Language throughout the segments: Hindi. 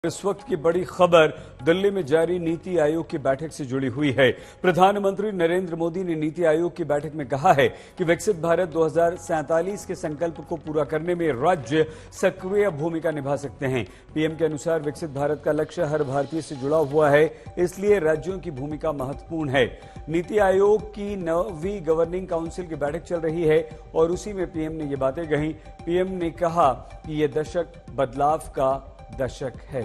इस वक्त की बड़ी खबर दिल्ली में जारी नीति आयोग की बैठक से जुड़ी हुई है। प्रधानमंत्री नरेंद्र मोदी ने नीति आयोग की बैठक में कहा है कि विकसित भारत 2047 के संकल्प को पूरा करने में राज्य सक्रिय भूमिका निभा सकते हैं। पीएम के अनुसार विकसित भारत का लक्ष्य हर भारतीय से जुड़ा हुआ है, इसलिए राज्यों की भूमिका महत्वपूर्ण है। नीति आयोग की 9वीं गवर्निंग काउंसिल की बैठक चल रही है और उसी में पीएम ने ये बातें कही। पीएम ने कहा कि यह दशक बदलाव का दशक है।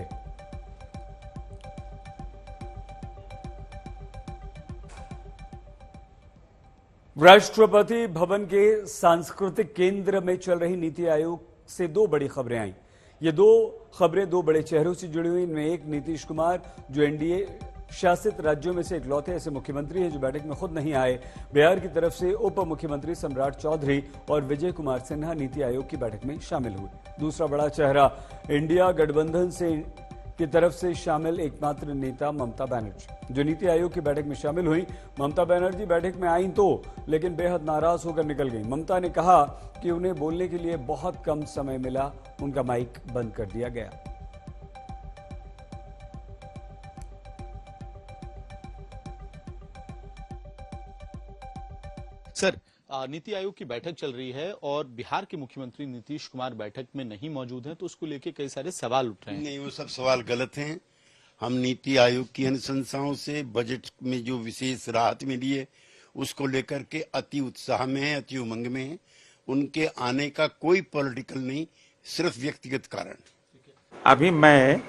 राष्ट्रपति भवन के सांस्कृतिक केंद्र में चल रही नीति आयोग से दो बड़ी खबरें आई। ये दो खबरें दो बड़े चेहरों से जुड़ी हुई। इनमें एक नीतीश कुमार, जो एनडीए शासित राज्यों में से इकलौते ऐसे मुख्यमंत्री हैं जो बैठक में खुद नहीं आए। बिहार की तरफ से उप मुख्यमंत्री सम्राट चौधरी और विजय कुमार सिन्हा नीति आयोग की बैठक में शामिल हुए। दूसरा बड़ा चेहरा इंडिया गठबंधन की तरफ से शामिल एकमात्र नेता ममता बनर्जी, जो नीति आयोग की बैठक में शामिल हुई। ममता बनर्जी बैठक में आईं तो, लेकिन बेहद नाराज होकर निकल गईं। ममता ने कहा कि उन्हें बोलने के लिए बहुत कम समय मिला, उनका माइक बंद कर दिया गया। सर, नीति आयोग की बैठक चल रही है और बिहार के मुख्यमंत्री नीतीश कुमार बैठक में नहीं मौजूद हैं, तो उसको लेके कई सारे सवाल उठ रहे हैं। नहीं, वो सब सवाल गलत हैं। हम नीति आयोग की अनुशंसाओं से बजट में जो विशेष राहत मिली है उसको लेकर के अति उत्साह में है, अति उमंग में है। उनके आने का कोई पॉलिटिकल नहीं, सिर्फ व्यक्तिगत कारण। अभी मैं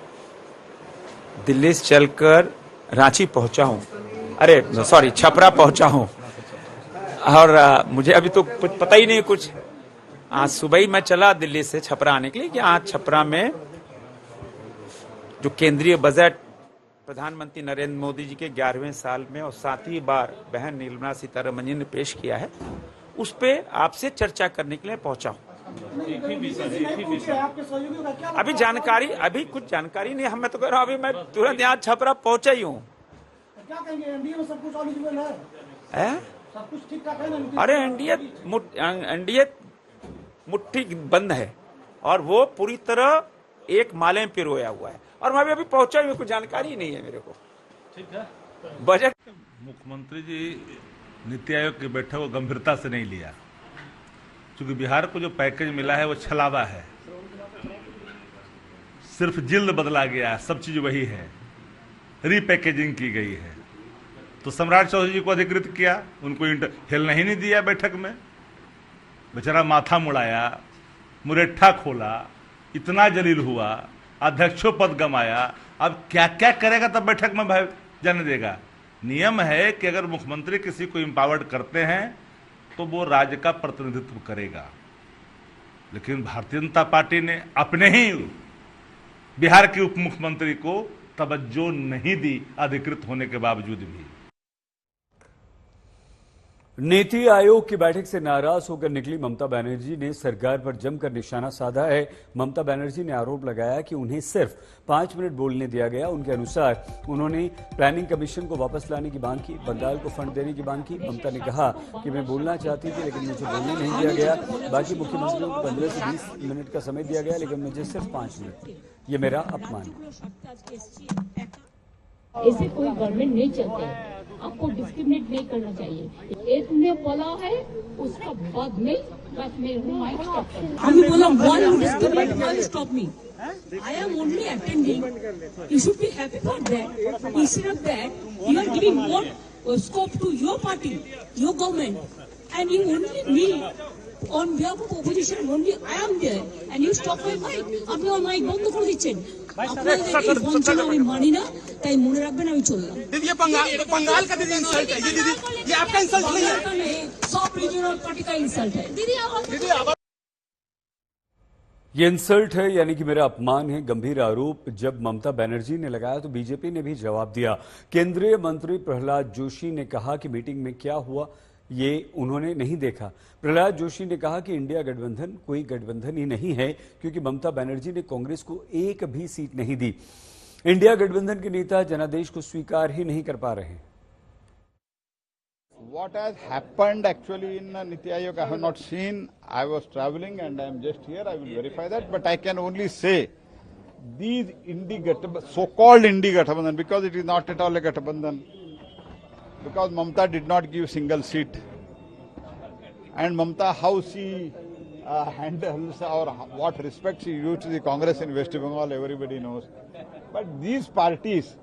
दिल्ली से चलकर रांची पहुंचा हूं, छपरा पहुंचा हूं और मुझे अभी तो कुछ पता ही नहीं कुछ। आज सुबह ही मैं चला दिल्ली से छपरा आने के लिए कि आज छपरा में जो केंद्रीय बजट प्रधानमंत्री नरेंद्र मोदी जी के 11वें साल में और 7वीं बार बहन निर्मला सीतारमण जी ने पेश किया है, उस पे आपसे चर्चा करने के लिए पहुंचा हूं। अभी कुछ जानकारी नहीं। मैं तो कह रहा हूं, अभी मैं तुरंत यहाँ छपरा पहुंचा ही हूँ। सब कुछ ठीक ठाक है ना? अरे एनडीए मुट्ठी बंद है और वो पूरी तरह एक माले में पिरोया हुआ है और मैं अभी पहुंचा ही, कुछ जानकारी ही नहीं है मेरे को। ठीक है, बजट मुख्यमंत्री जी नीति आयोग की बैठक को गंभीरता से नहीं लिया, क्योंकि बिहार को जो पैकेज मिला है वो छलावा है। सिर्फ जिल्द बदला गया है, सब चीज वही है, रीपैकेजिंग की गई है। तो सम्राट चौधरी जी को अधिकृत किया, उनको हिलने ही नहीं दिया बैठक में। बेचारा माथा मुड़ाया, मुरेठा खोला, इतना जलील हुआ, अध्यक्षों पद गंवाया। अब क्या क्या करेगा तब बैठक में भाई जाने देगा। नियम है कि अगर मुख्यमंत्री किसी को एम्पावर्ड करते हैं तो वो राज्य का प्रतिनिधित्व करेगा, लेकिन भारतीय जनता पार्टी ने अपने ही बिहार के उप मुख्यमंत्री को तवज्जो नहीं दी, अधिकृत होने के बावजूद भी। नीति आयोग की बैठक से नाराज होकर निकली ममता बनर्जी ने सरकार पर जमकर निशाना साधा है। ममता बनर्जी ने आरोप लगाया कि उन्हें सिर्फ 5 मिनट बोलने दिया गया। उनके अनुसार उन्होंने प्लानिंग कमीशन को वापस लाने की मांग की, बंगाल को फंड देने की मांग की। ममता ने कहा कि मैं बोलना चाहती थी, लेकिन मुझे बोलने नहीं दिया गया। बाकी मुख्यमंत्रियों को 15 से 20 मिनट का समय दिया गया, लेकिन मुझे सिर्फ 5 मिनट। ये मेरा अपमान है। ऐसे कोई गवर्नमेंट नहीं चलते है। आपको डिस्क्रिमिनेट नहीं करना चाहिए। एक ने बोला है, उसका बाद में बस मैं माइक स्टॉप कर। हमने बोला one discriminate one stop me. I am only attending. You should be happy for that. Instead of that, you are giving more scope to your party, your government, and you only me on behalf of opposition. Only I am there, and you stop my mic. আপনি আমার মাইক বন্ধ করে দিচ্ছেন। আপনাদের এই বঞ্চনা আমি মানি না, তাই মনে রাখবেন আমি চললাম। दीदी ये बंगाल का दीदी इंसल्ट है। ये दीदी ये आपका इंसल्ट नहीं है, सब रीजनल पार्टी का इंसल्ट है। दीदी आप ये इंसल्ट है, यानी कि मेरा अपमान है। गंभीर आरोप जब ममता बनर्जी ने लगाया तो बीजेपी ने भी जवाब दिया। केंद्रीय मंत्री प्रहलाद जोशी ने कहा कि मीटिंग में क्या हुआ ये उन्होंने नहीं देखा। प्रहलाद जोशी ने कहा कि इंडिया गठबंधन कोई गठबंधन ही नहीं है, क्योंकि ममता बनर्जी ने कांग्रेस को एक भी सीट नहीं दी। इंडिया गठबंधन के नेता जनादेश को स्वीकार ही नहीं कर पा रहे। What has happened actually in Niti Aayog, I have not seen. I was traveling and I am just here. I will verify that. But I can only say these so-called Indi Gathbandhan, because it is not at all a Gathbandhan, because Mamata did not give single seat. And Mamata, how she handles or what respect she used to the Congress in West Bengal, everybody knows. But these parties,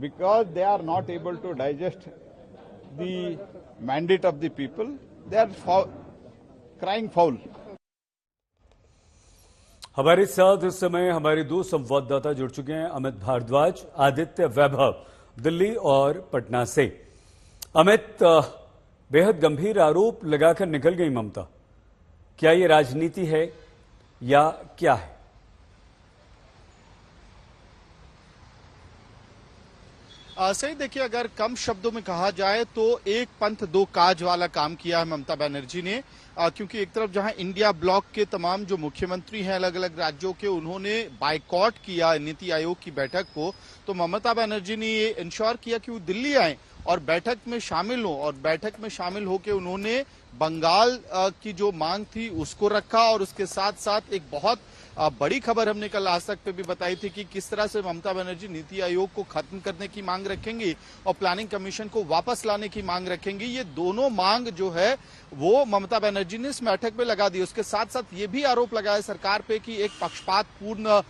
because they are not able to digest the mandate of the people, they are crying foul. हमारे साथ इस समय हमारे दो संवाददाता जुड़ चुके हैं, अमित भारद्वाज, आदित्य वैभव, दिल्ली और पटना से। अमित, बेहद गंभीर आरोप लगाकर निकल गई ममता, क्या ये राजनीति है या क्या है? सही देखिए, अगर कम शब्दों में कहा जाए तो एक पंथ दो काज वाला काम किया है ममता बनर्जी ने, क्योंकि एक तरफ जहां इंडिया ब्लॉक के तमाम जो मुख्यमंत्री हैं अलग अलग राज्यों के, उन्होंने बाइकॉट किया नीति आयोग की बैठक को, तो ममता बनर्जी ने ये इंश्योर किया कि वो दिल्ली आए और बैठक में शामिल हो, और बैठक में शामिल होकर उन्होंने बंगाल की जो मांग थी उसको रखा, और उसके साथ साथ एक बहुत बड़ी खबर हमने कल आज तक पे भी बताई थी कि किस तरह से ममता बनर्जी नीति आयोग को खत्म करने की मांग रखेंगी और प्लानिंग कमीशन को वापस लाने की मांग रखेंगी। ये दोनों मांग जो है वो ममता बनर्जी ने इस बैठक में लगा दी। उसके साथ साथ ये भी आरोप लगाया सरकार पे कि एक पक्षपातपूर्ण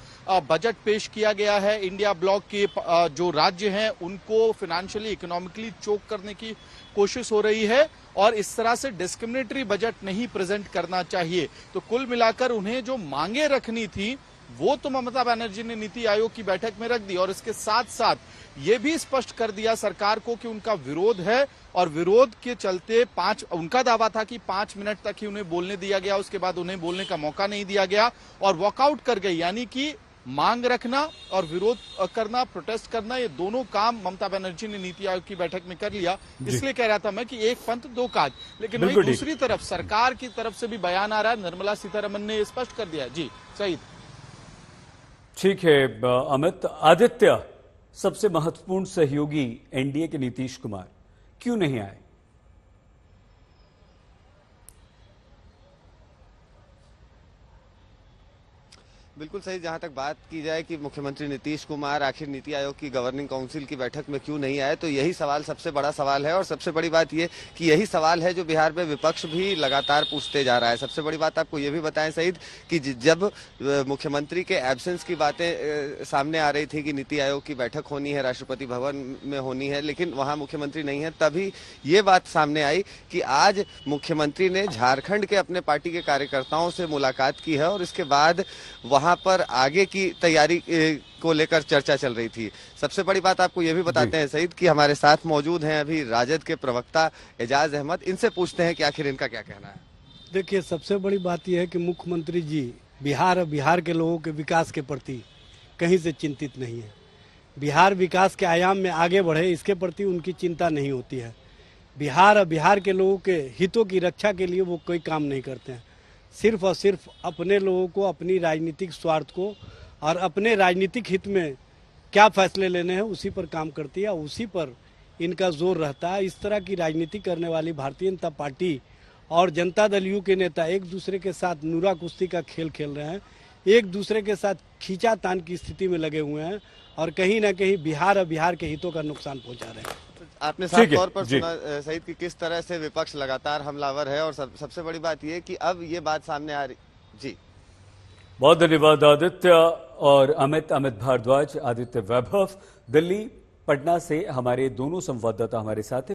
बजट पेश किया गया है, इंडिया ब्लॉक के जो राज्य हैं उनको फाइनेंशियली इकोनॉमिकली चोक करने की कोशिश हो रही है, और इस तरह से डिस्क्रिमिनेटरी बजट नहीं प्रेजेंट करना चाहिए। तो कुल मिलाकर उन्हें जो मांगे रखनी थी वो तो ममता बनर्जी ने नीति आयोग की बैठक में रख दी, और इसके साथ साथ ये भी स्पष्ट कर दिया सरकार को कि उनका विरोध है, और विरोध के चलते उनका दावा था कि 5 मिनट तक ही उन्हें बोलने दिया गया, उसके बाद उन्हें बोलने का मौका नहीं दिया गया और वॉकआउट कर गई। यानी कि मांग रखना और विरोध करना, प्रोटेस्ट करना, ये दोनों काम ममता बनर्जी ने नीति आयोग की बैठक में कर लिया। इसलिए कह रहा था मैं कि एक पंथ दो काज। लेकिन वहीं दूसरी तरफ सरकार की तरफ से भी बयान आ रहा है, निर्मला सीतारमण ने स्पष्ट कर दिया। जी सही, ठीक है अमित। आदित्य, सबसे महत्वपूर्ण सहयोगी एनडीए के नीतीश कुमार क्यों नहीं आए? बिल्कुल सही। जहां तक बात की जाए कि मुख्यमंत्री नीतीश कुमार आखिर नीति आयोग की गवर्निंग काउंसिल की बैठक में क्यों नहीं आए, तो यही सवाल सबसे बड़ा सवाल है, और सबसे बड़ी बात यह कि यही सवाल है जो बिहार में विपक्ष भी लगातार पूछते जा रहा है। सबसे बड़ी बात आपको यह भी बताएं सईद कि जब मुख्यमंत्री के एब्सेंस की बातें सामने आ रही थी कि नीति आयोग की बैठक होनी है, राष्ट्रपति भवन में होनी है, लेकिन वहां मुख्यमंत्री नहीं है, तभी ये बात सामने आई कि आज मुख्यमंत्री ने झारखंड के अपने पार्टी के कार्यकर्ताओं से मुलाकात की है, और इसके बाद वहां पर आगे की तैयारी को लेकर चर्चा चल रही थी। सबसे बड़ी बात आपको यह भी बताते हैं सईद कि हमारे साथ मौजूद हैं अभी राजद के प्रवक्ता एजाज अहमद, इनसे पूछते हैं कि आखिर इनका क्या कहना है। देखिए, सबसे बड़ी बात यह है कि मुख्यमंत्री जी बिहार के लोगों के विकास के प्रति कहीं से चिंतित नहीं है। बिहार विकास के आयाम में आगे बढ़े, इसके प्रति उनकी चिंता नहीं होती है। बिहार के लोगों के हितों की रक्षा के लिए वो कोई काम नहीं करते हैं। सिर्फ और सिर्फ अपने लोगों को, अपनी राजनीतिक स्वार्थ को और अपने राजनीतिक हित में क्या फैसले लेने हैं उसी पर काम करती है, उसी पर इनका जोर रहता है। इस तरह की राजनीति करने वाली भारतीय जनता पार्टी और जनता दल यू के नेता एक दूसरे के साथ नूरा कुश्ती का खेल खेल रहे हैं, एक दूसरे के साथ खींचातान की स्थिति में लगे हुए हैं, और कहीं ना कहीं बिहार के हितों का नुकसान पहुंचा रहे हैं। आपने साफ तौर पर सुना सईद कि किस तरह से विपक्ष लगातार हमलावर है, और सबसे बड़ी बात यह कि अब ये बात सामने आ रही। जी बहुत धन्यवाद आदित्य और अमित भारद्वाज, आदित्य वैभव दिल्ली, पटना से हमारे दोनों संवाददाता हमारे साथ हैं।